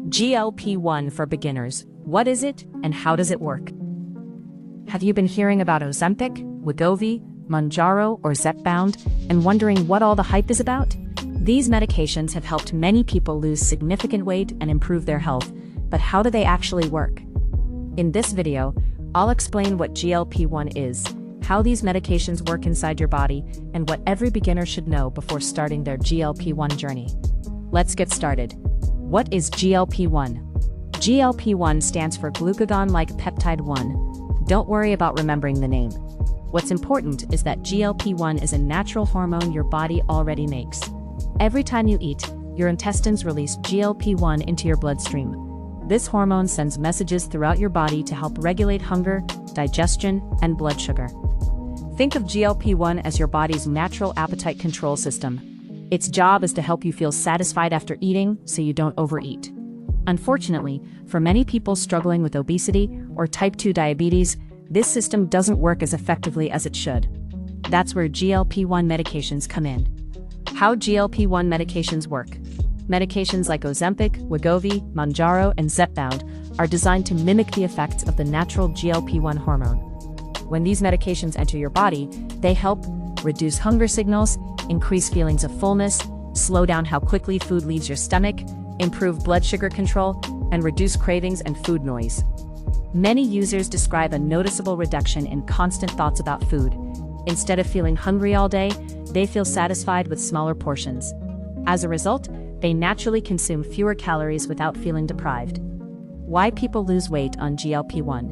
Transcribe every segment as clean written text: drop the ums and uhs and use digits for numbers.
GLP-1 for beginners. What is it and how does it work? Have you been hearing about Ozempic, Wegovy, Mounjaro or Zepbound and wondering what all the hype is about? These medications have helped many people lose significant weight and improve their health, but how do they actually work? In this video, I'll explain what GLP-1 is, how these medications work inside your body, and what every beginner should know before starting their GLP-1 journey. Let's get started. What is GLP-1? GLP-1 stands for glucagon-like peptide 1. Don't worry about remembering the name. What's important is that GLP-1 is a natural hormone your body already makes. Every time you eat, your intestines release GLP-1 into your bloodstream. This hormone sends messages throughout your body to help regulate hunger, digestion, and blood sugar. Think of GLP-1 as your body's natural appetite control system. Its job is to help you feel satisfied after eating so you don't overeat. Unfortunately, for many people struggling with obesity or type 2 diabetes, this system doesn't work as effectively as it should. That's where GLP-1 medications come in. How GLP-1 medications work. Medications like Ozempic, Wegovy, Mounjaro, and Zepbound are designed to mimic the effects of the natural GLP-1 hormone. When these medications enter your body, they help reduce hunger signals, increase feelings of fullness, slow down how quickly food leaves your stomach, improve blood sugar control, and reduce cravings and food noise. Many users describe a noticeable reduction in constant thoughts about food. Instead of feeling hungry all day, they feel satisfied with smaller portions. As a result, they naturally consume fewer calories without feeling deprived. Why people lose weight on GLP-1?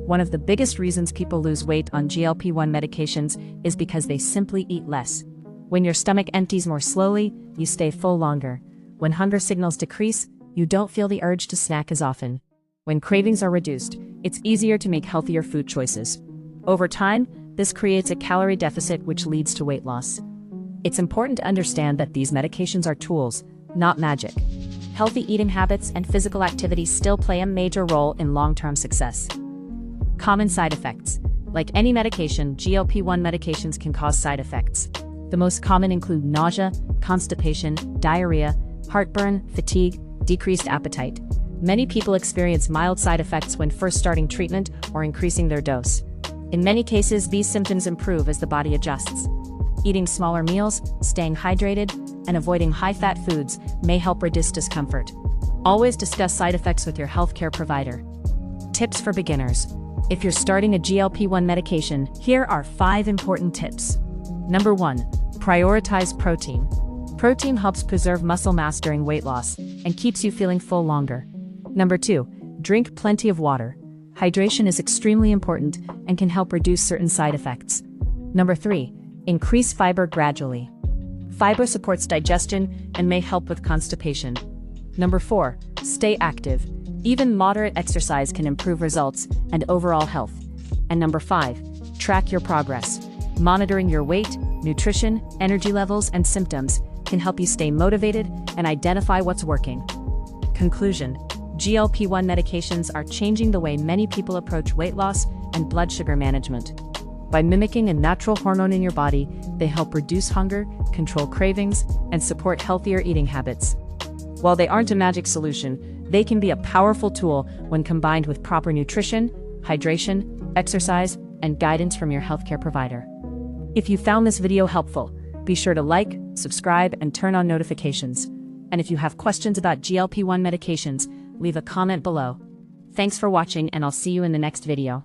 One of the biggest reasons people lose weight on GLP-1 medications is because they simply eat less. When your stomach empties more slowly, you stay full longer. When hunger signals decrease, you don't feel the urge to snack as often. When cravings are reduced, it's easier to make healthier food choices. Over time, this creates a calorie deficit which leads to weight loss. It's important to understand that these medications are tools, not magic. Healthy eating habits and physical activity still play a major role in long-term success. Common side effects. Like any medication, GLP-1 medications can cause side effects. The most common include nausea, constipation, diarrhea, heartburn, fatigue, decreased appetite. Many people experience mild side effects when first starting treatment or increasing their dose. In many cases, these symptoms improve as the body adjusts. Eating smaller meals, staying hydrated, and avoiding high-fat foods may help reduce discomfort. Always discuss side effects with your healthcare provider. Tips for beginners. If you're starting a GLP-1 medication, here are 5 important tips. Number 1. Prioritize protein. Protein helps preserve muscle mass during weight loss and keeps you feeling full longer. Number 2. Drink plenty of water. Hydration is extremely important and can help reduce certain side effects. Number 3. Increase fiber gradually. Fiber supports digestion and may help with constipation. Number 4. Stay active. Even moderate exercise can improve results and overall health. And number 5. Track your progress. Monitoring your weight, nutrition, energy levels, and symptoms can help you stay motivated and identify what's working. Conclusion. GLP-1 medications are changing the way many people approach weight loss and blood sugar management. By mimicking a natural hormone in your body, they help reduce hunger, control cravings, and support healthier eating habits. While they aren't a magic solution, they can be a powerful tool when combined with proper nutrition, hydration, exercise, and guidance from your healthcare provider. If you found this video helpful, be sure to like, subscribe, and turn on notifications. And if you have questions about GLP-1 medications, leave a comment below. Thanks for watching, and I'll see you in the next video.